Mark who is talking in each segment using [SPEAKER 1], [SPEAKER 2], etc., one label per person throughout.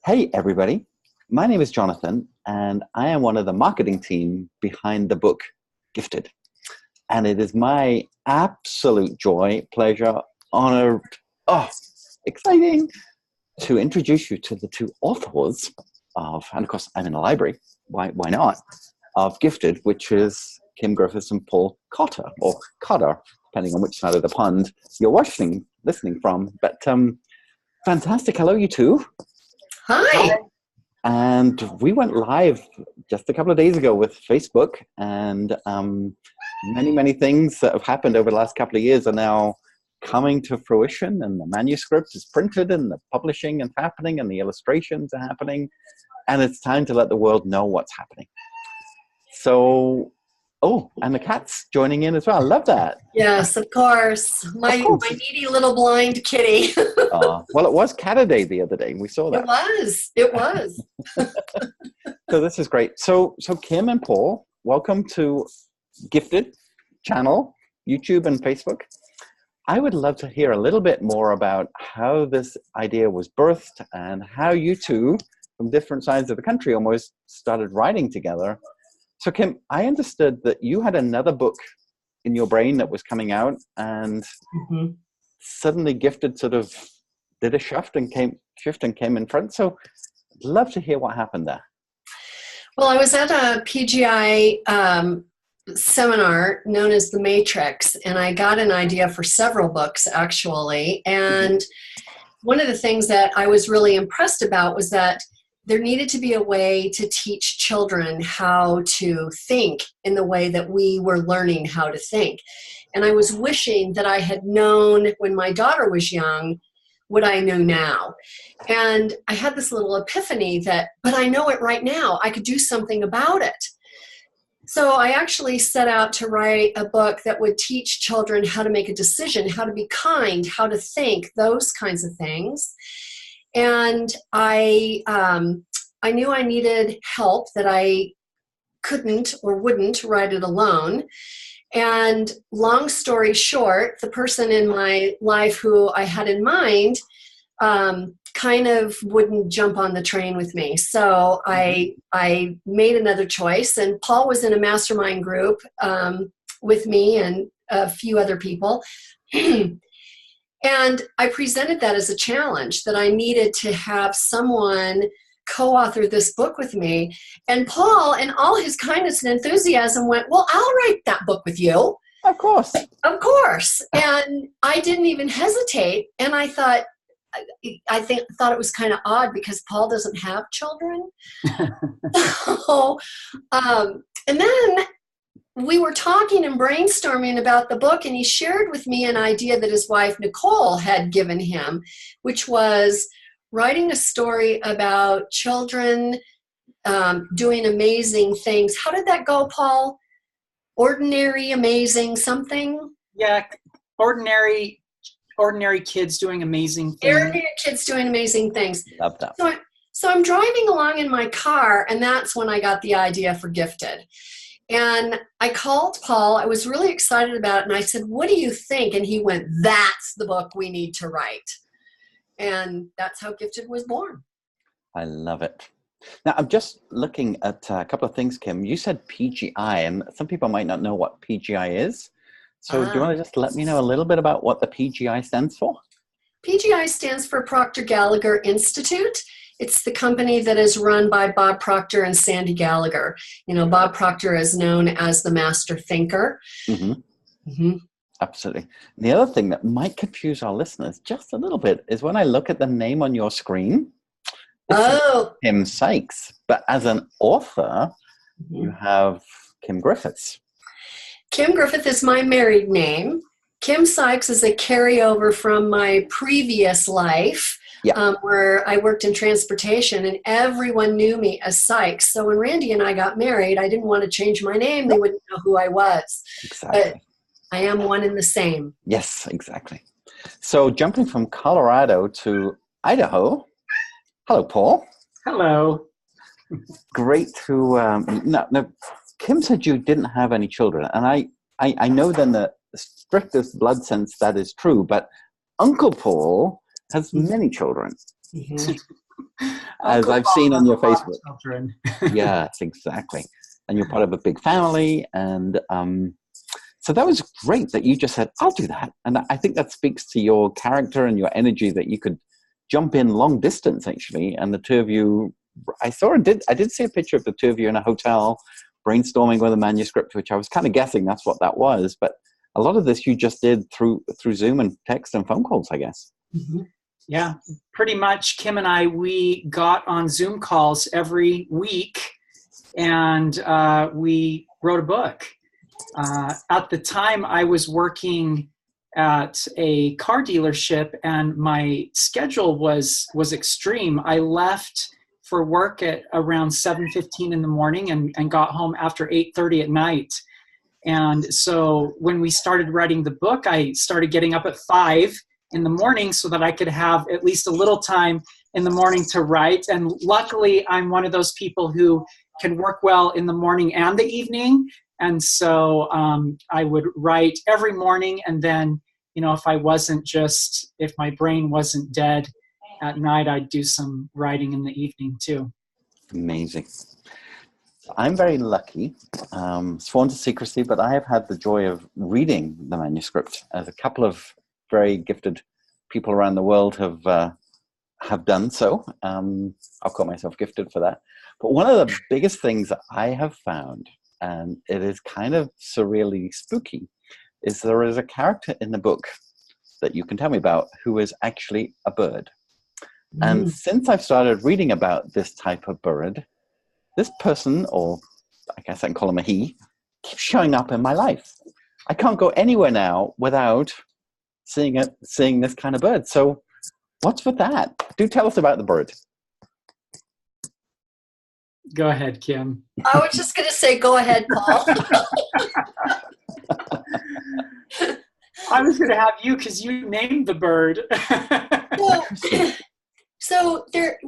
[SPEAKER 1] Hey, everybody. My name is Jonathan, and I am one of the marketing team behind the book Gifted. And it is my absolute joy, pleasure, honor, exciting to introduce you to the two authors of, and of course, I'm in a library, why not, of Gifted, which is Kim Griffith and Paul Kotter, or Kotter, depending on which side of the pond you're listening from. But fantastic. Hello, you two.
[SPEAKER 2] Hi.
[SPEAKER 1] And we went live just a couple of days ago with Facebook, and many things that have happened over the last couple of years are now coming to fruition, and the manuscript is printed, and the publishing is happening, and the illustrations are happening, and it's time to let the world know what's happening. So, and the cat's joining in as well. I love that.
[SPEAKER 2] Yes, of course. My needy little blind kitty.
[SPEAKER 1] Well, it was Cat Day the other day. We saw that.
[SPEAKER 2] It was.
[SPEAKER 1] So this is great. So Kim and Paul, welcome to Gifted channel, YouTube and Facebook. I would love to hear a little bit more about how this idea was birthed and how you two, from different sides of the country, almost started writing together. So Kim, I understood that you had another book in your brain that was coming out, and suddenly Gifted sort of did a shift and came in front. So I'd love to hear what happened there.
[SPEAKER 2] Well, I was at a PGI seminar known as The Matrix, and I got an idea for several books, actually. And one of the things that I was really impressed about was that there needed to be a way to teach children how to think in the way that we were learning how to think. And I was wishing that I had known when my daughter was young what I know now. And I had this little epiphany but I know it right now. I could do something about it. So I actually set out to write a book that would teach children how to make a decision, how to be kind, how to think, those kinds of things. And I knew I needed help, that I couldn't or wouldn't write it alone. And long story short, the person in my life who I had in mind kind of wouldn't jump on the train with me. So I made another choice, and Paul was in a mastermind group with me and a few other people. And I presented that as a challenge, that I needed to have someone co-author this book with me. And Paul, in all his kindness and enthusiasm, went, well, I'll write that book with you.
[SPEAKER 1] Of course.
[SPEAKER 2] Of course. And I didn't even hesitate. And I thought it was kind of odd because Paul doesn't have children. So, and then we were talking and brainstorming about the book, and he shared with me an idea that his wife, Nicole, had given him, which was writing a story about children doing amazing things. How did that go, Paul? Ordinary, amazing something?
[SPEAKER 3] Yeah, ordinary kids doing amazing things.
[SPEAKER 2] Ordinary kids doing amazing things.
[SPEAKER 1] Love that.
[SPEAKER 2] So I'm driving along in my car, and that's when I got the idea for Gifted. And I called Paul. I was really excited about it. And I said, what do you think? And he went, that's the book we need to write. And that's how Gifted was born.
[SPEAKER 1] I love it. Now, I'm just looking at a couple of things, Kim. You said PGI, and some people might not know what PGI is. So do you want to just let me know a little bit about what the PGI stands for?
[SPEAKER 2] PGI stands for Proctor Gallagher Institute. It's the company that is run by Bob Proctor and Sandy Gallagher. You know, Bob Proctor is known as the master thinker.
[SPEAKER 1] Absolutely. The other thing that might confuse our listeners just a little bit is when I look at the name on your screen, it's Kim Sykes. But as an author, you have Kim Griffiths.
[SPEAKER 2] Kim Griffith is my married name. Kim Sykes is a carryover from my previous life. Where I worked in transportation, and everyone knew me as Sykes. So when Randy and I got married, I didn't want to change my name. They wouldn't know who I was.
[SPEAKER 1] Exactly.
[SPEAKER 2] But I am one and the same.
[SPEAKER 1] Yes, exactly. So jumping from Colorado to Idaho. Hello, Paul.
[SPEAKER 3] Hello.
[SPEAKER 1] Great to no, Kim said you didn't have any children, and I know then the strictest blood sense that is true, but Uncle Paul has many children. as
[SPEAKER 3] Uncle
[SPEAKER 1] I've
[SPEAKER 3] Paul
[SPEAKER 1] seen
[SPEAKER 3] has
[SPEAKER 1] on
[SPEAKER 3] a
[SPEAKER 1] your
[SPEAKER 3] lot of
[SPEAKER 1] Facebook.
[SPEAKER 3] children.
[SPEAKER 1] Yes, exactly. And you're part of a big family. And so that was great that you just said, I'll do that. And I think that speaks to your character and your energy that you could jump in long distance, actually. And the two of you, I did see a picture of the two of you in a hotel brainstorming with a manuscript, which I was kind of guessing that's what that was. But a lot of this you just did through Zoom and text and phone calls, I guess.
[SPEAKER 2] Mhm.
[SPEAKER 3] Yeah, pretty much. Kim and I, we got on Zoom calls every week, and we wrote a book. At the time, I was working at a car dealership, and my schedule was extreme. I left for work at around 7:15 in the morning and got home after 8:30 at night. And so when we started writing the book, I started getting up at 5 in the morning so that I could have at least a little time in the morning to write. And luckily, I'm one of those people who can work well in the morning and the evening. And so I would write every morning. And then, if my brain wasn't dead at night, I'd do some writing in the evening too.
[SPEAKER 1] Amazing. I'm very lucky, sworn to secrecy, but I have had the joy of reading the manuscript, as a couple of very gifted people around the world have done so. I'll call myself gifted for that. But one of the biggest things that I have found, and it is kind of surreally spooky, is there is a character in the book that you can tell me about who is actually a bird. And since I've started reading about this type of bird, this person, or I guess I can call him a he, keeps showing up in my life. I can't go anywhere now without seeing this kind of bird. So what's with that? Do tell us about the bird.
[SPEAKER 3] Go ahead, Kim.
[SPEAKER 2] I was just going to say, go ahead, Paul.
[SPEAKER 3] I was going to have you because you named the bird.
[SPEAKER 2] So there,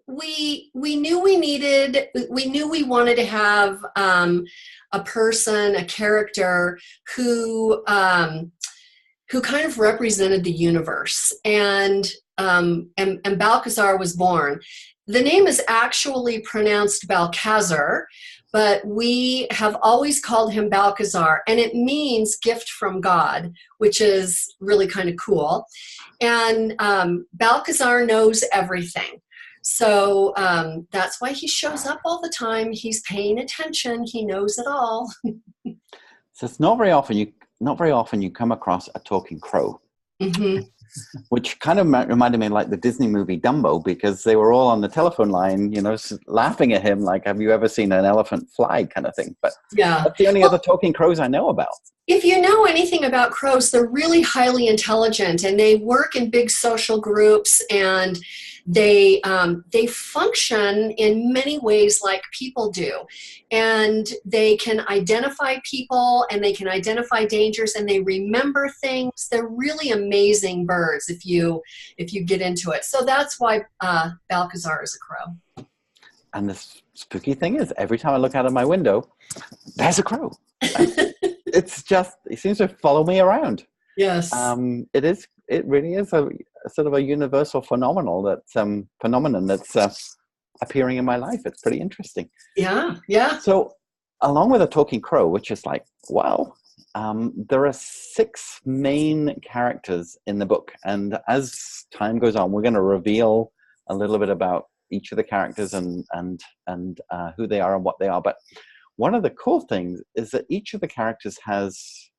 [SPEAKER 2] we knew we wanted to have a person, a character who kind of represented the universe, and Balcazar was born. The name is actually pronounced Balcazar, but we have always called him Balcazar, and it means gift from God, which is really kind of cool. And Balcazar knows everything. So that's why he shows up all the time. He's paying attention. He knows it all.
[SPEAKER 1] So it's not very often you come across a talking crow.
[SPEAKER 2] Mm-hmm.
[SPEAKER 1] Which kind of reminded me of like the Disney movie Dumbo, because they were all on the telephone line, laughing at him like, have you ever seen an elephant fly, kind of thing. But
[SPEAKER 2] yeah,
[SPEAKER 1] that's the only other talking crows I know about.
[SPEAKER 2] If you know anything about crows, they're really highly intelligent, and they work in big social groups, and they function in many ways like people do, and they can identify people, and they can identify dangers, and they remember things. They're really amazing birds if you get into it. So that's why Balcazar is a crow. And
[SPEAKER 1] the spooky thing is, every time I look out of my window, there's a crow. It seems to follow me around.
[SPEAKER 2] Yes.
[SPEAKER 1] It really is a sort of a universal phenomenon that's appearing in my life. It's pretty interesting.
[SPEAKER 2] Yeah, yeah.
[SPEAKER 1] So along with a talking crow, which is like, wow, there are 6 main characters in the book. And as time goes on, we're going to reveal a little bit about each of the characters and who they are and what they are. But one of the cool things is that each of the characters has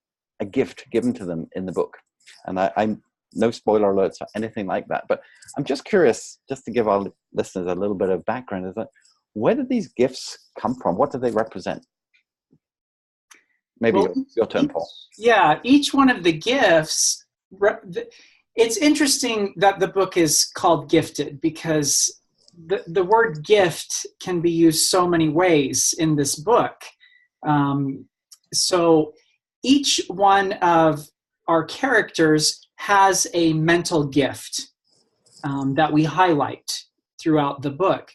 [SPEAKER 1] a gift given to them in the book. And I'm no spoiler alerts or anything like that. But I'm just curious, just to give our listeners a little bit of background, is that where did these gifts come from? What do they represent? Maybe your turn, Paul.
[SPEAKER 3] Yeah, each one of the gifts, it's interesting that the book is called Gifted, because the word gift can be used so many ways in this book. So each one of our characters has a mental gift that we highlight throughout the book.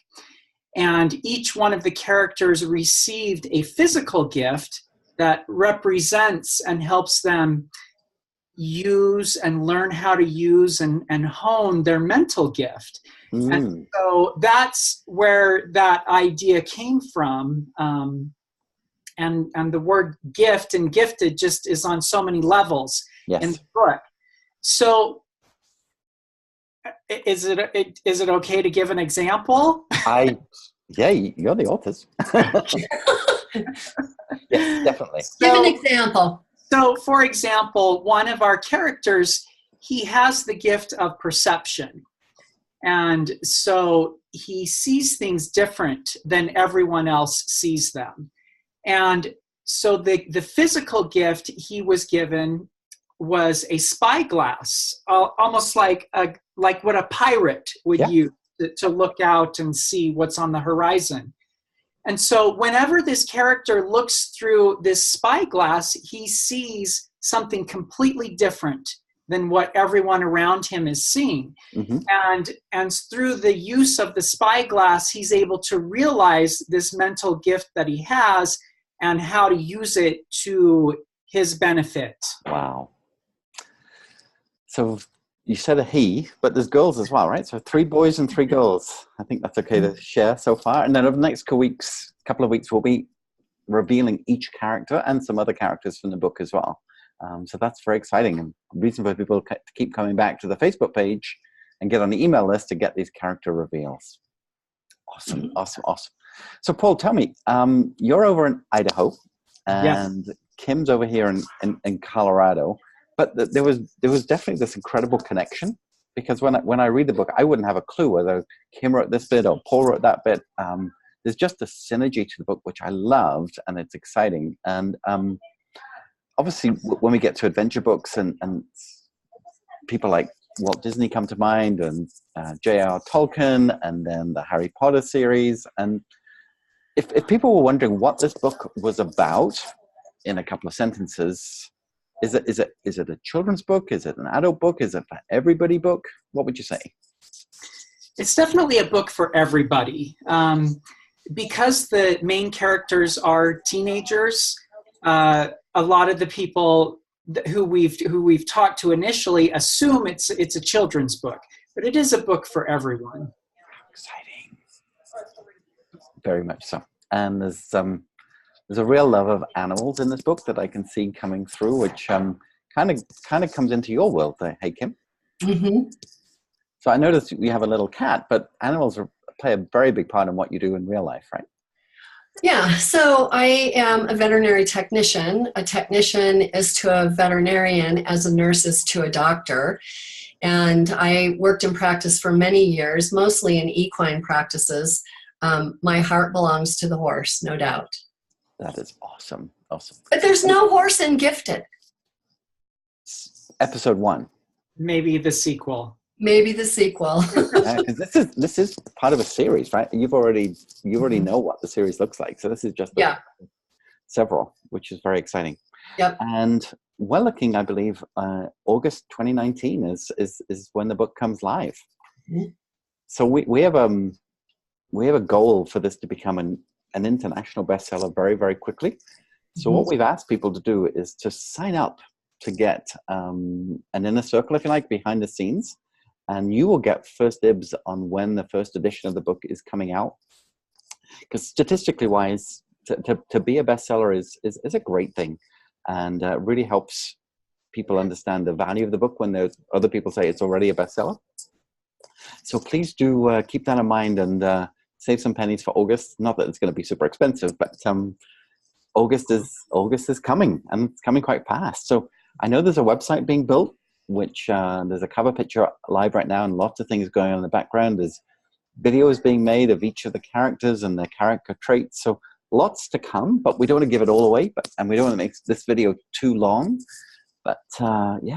[SPEAKER 3] And each one of the characters received a physical gift that represents and helps them use and learn how to use and hone their mental gift. And so that's where that idea came from. And the word gift and gifted just is on so many levels in the book. So is it okay to give an example?
[SPEAKER 1] Yeah, you're the authors. Yes, definitely.
[SPEAKER 2] Give an example.
[SPEAKER 3] So, for example, one of our characters, he has the gift of perception. And so he sees things different than everyone else sees them. And so the physical gift he was given was a spyglass, almost like what a pirate would use to look out and see what's on the horizon. And so whenever this character looks through this spyglass, he sees something completely different than what everyone around him is seeing. And through the use of the spyglass, he's able to realize this mental gift that he has and how to use it to his benefit.
[SPEAKER 1] Wow. So you said a he, but there's girls as well, right? So 3 boys and 3 girls. I think that's okay to share so far. And then over the next couple of weeks, we'll be revealing each character and some other characters from the book as well. So that's very exciting, and reason for people to keep coming back to the Facebook page and get on the email list to get these character reveals. Awesome. So Paul, tell me, you're over in Idaho, and Kim's over here in Colorado. But there was definitely this incredible connection, because when I read the book, I wouldn't have a clue whether Kim wrote this bit or Paul wrote that bit. There's just a synergy to the book, which I loved, and it's exciting. And obviously, when we get to adventure books and people like Walt Disney come to mind, and J.R. Tolkien, and then the Harry Potter series. And if people were wondering what this book was about in a couple of sentences, is it a children's book? Is it an adult book? Is it for everybody book? What would you say?
[SPEAKER 3] It's definitely a book for everybody. Because the main characters are teenagers, a lot of the people who we've talked to initially assume it's a children's book, but it is a book for everyone.
[SPEAKER 1] Exciting. Very much so. And there's a real love of animals in this book that I can see coming through, which kind of comes into your world there. Hey, Kim. So I noticed you have a little cat, but animals play a very big part in what you do in real life, right?
[SPEAKER 2] Yeah, so I am a veterinary technician. A technician is to a veterinarian as a nurse is to a doctor. And I worked in practice for many years, mostly in equine practices. My heart belongs to the horse, no doubt.
[SPEAKER 1] That is awesome.
[SPEAKER 2] But there's no horse in Gifted.
[SPEAKER 1] Episode 1.
[SPEAKER 3] Maybe the sequel.
[SPEAKER 1] Because this is part of a series, right? You already know what the series looks like. So this is just several, which is very exciting.
[SPEAKER 2] Yep.
[SPEAKER 1] And we're looking, I believe, August 2019 is when the book comes live. So we have a goal for this to become an international bestseller very, very quickly. So what we've asked people to do is to sign up to get an inner circle, if you like, behind the scenes. And you will get first dibs on when the first edition of the book is coming out. Because statistically wise, to be a bestseller is a great thing, and really helps people understand the value of the book when there's other people say it's already a bestseller. So please do keep that in mind and save some pennies for August. Not that it's going to be super expensive, but August is coming, and it's coming quite fast. So I know there's a website being built, which there's a cover picture live right now, and lots of things going on in the background. There's videos being made of each of the characters and their character traits. So lots to come, but we don't want to give it all away, and we don't want to make this video too long. But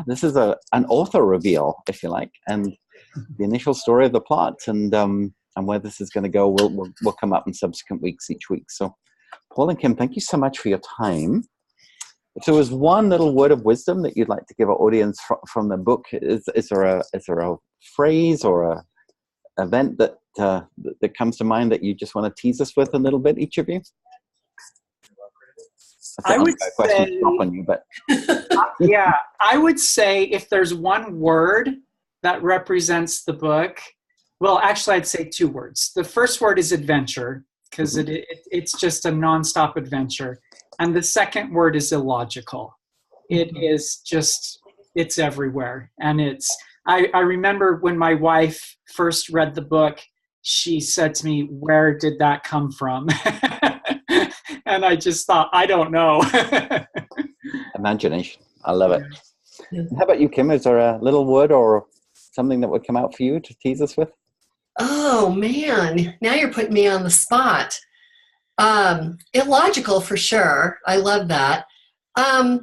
[SPEAKER 1] this is an author reveal, if you like, and the initial story of the plot, and where this is going to go will come up in subsequent weeks each week. So Paul and Kim, thank you so much for your time. If there was one little word of wisdom that you'd like to give our audience from the book, is there a phrase or a event that comes to mind that you just want to tease us with a little bit, each of you?
[SPEAKER 3] I would say, I would say if there's one word that represents the book, Well, actually, I'd say 2 words. The first word is adventure, because it's just a nonstop adventure. And the second word is illogical. It is just, it's everywhere. And I remember when my wife first read the book, she said to me, "Where did that come from?" And I just thought, I don't know.
[SPEAKER 1] Imagination. I love it. How about you, Kim? Is there a little word or something that would come out for you to tease us with?
[SPEAKER 2] Oh man, now you're putting me on the spot. Illogical for sure. I love that. I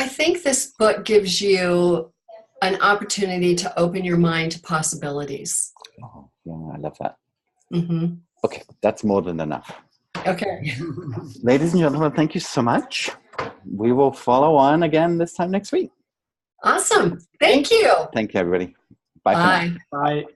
[SPEAKER 2] think this book gives you an opportunity to open your mind to possibilities.
[SPEAKER 1] Oh, yeah, I love that.
[SPEAKER 2] Mm-hmm.
[SPEAKER 1] Okay, that's more than enough.
[SPEAKER 2] Okay.
[SPEAKER 1] Ladies and gentlemen, thank you so much. We will follow on again this time next week.
[SPEAKER 2] Awesome. Thank you.
[SPEAKER 1] Thank you, everybody. Bye for now.
[SPEAKER 3] Bye.